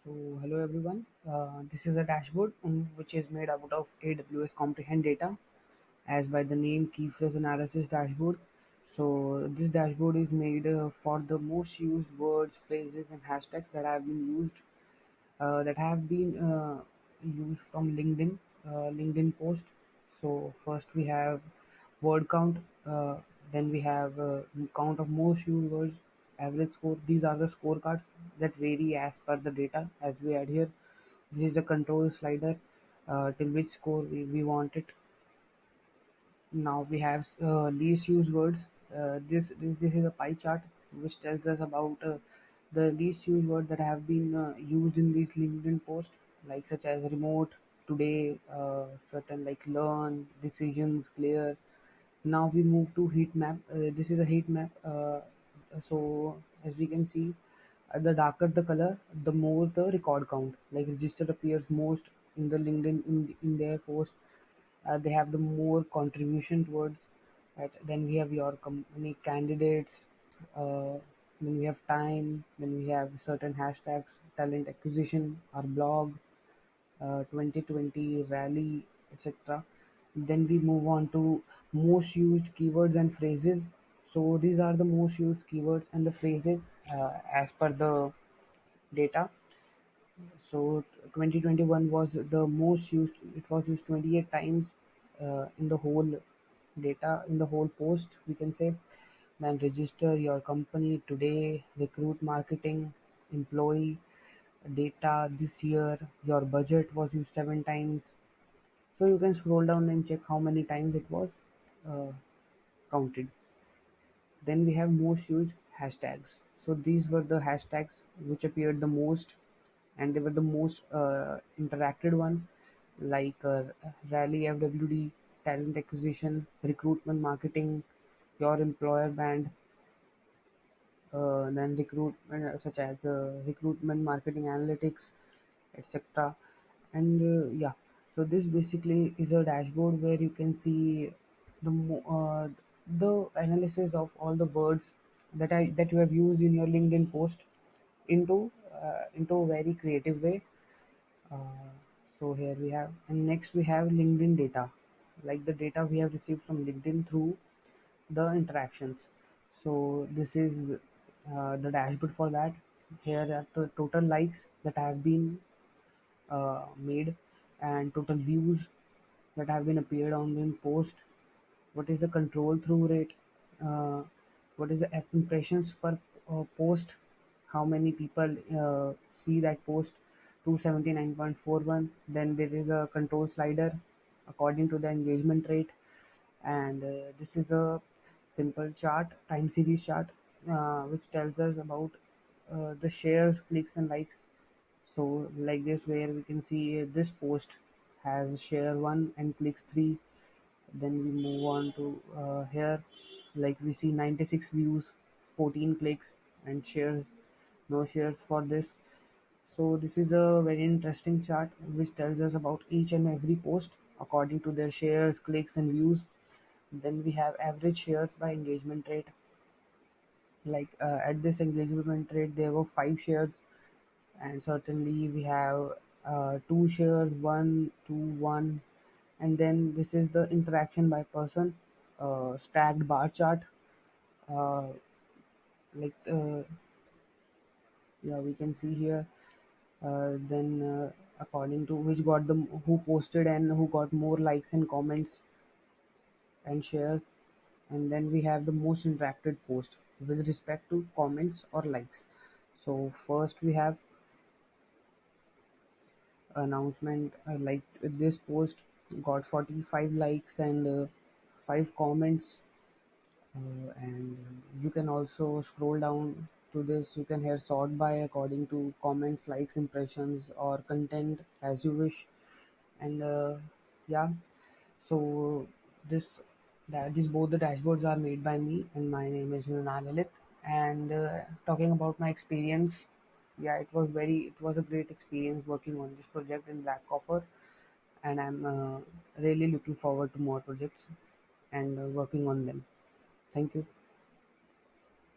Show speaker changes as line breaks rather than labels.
Hello everyone. This is a dashboard which is made out of AWS Comprehend Data, as by the name Key Phrase Analysis Dashboard. This dashboard is made for the most used words, phrases, and hashtags that have been used from LinkedIn post. So first we have word count, then we have count of most used words, average score. These are the scorecards that vary as per the data as we add here. This is the control slider till which score we want it. Now we have least used words. This is a pie chart which tells us about the least used words that have been used in these LinkedIn posts, like such as remote, today, certain like learn, decisions, clear. Now we move to heat map. This is a heat map. So as we can see, the darker the color, the more the record count. Like register appears most in the LinkedIn in their post. They have the more contribution towards it. Then we have your company candidates. Then we have time. Then we have certain hashtags, talent acquisition, our blog, 2020 rally, etc. Then we move on to most used keywords and phrases. So these are the most used keywords and the phrases as per the data. So 2021 was the most used. It was used 28 times in the whole data, in the whole post, we can say. Then register your company today, recruit marketing, employee data this year. Your budget was used 7 times. So you can scroll down and check how many times it was uh, counted. Then we have most used hashtags. So these were the hashtags which appeared the most, and they were the most interacted one, like rally FWD, talent acquisition, recruitment marketing, your employer band, then recruitment such as recruitment marketing analytics, etc. And yeah, so this basically is a dashboard where you can see the analysis of all the words that you have used in your LinkedIn post into a very creative way. uh, so here we have, and next we have LinkedIn data, like the data we have received from LinkedIn through the interactions. So this is the dashboard for that. Here are the total likes that have been made, and total views that have been appeared on the post. What is the control through rate? uh, what is the impressions per post? How many people see that post? 279.41. Then there is a control slider according to the engagement rate, and this is a simple chart, time series chart, which tells us about the shares, clicks, and likes. So like this, where we can see this post has share 1 and clicks 3. Then we move on to here, like we see 96 views, 14 clicks, and shares, no shares for this. So this is a very interesting chart which tells us about each and every post according to their shares, clicks, and views. Then we have average shares by engagement rate. Like at this engagement rate, there were 5 shares, and certainly we have 2 shares, 1 2 1. And then this is the interaction by person, stacked bar chart. uh, like yeah, we can see here. Then according to which got the who posted and who got more likes and comments and shares. And then we have the most interacted post with respect to comments or likes. So first we have announcement, like this post got 45 likes and 5 comments. And you can also scroll down to this. You can here sort by according to comments, likes, impressions, or content as you wish. And yeah, so this these both the dashboards are made by me, and my name is Lilith. And talking about my experience, yeah, it was a great experience working on this project in Blackcoffer, and I'm really looking forward to more projects and working on them. Thank you.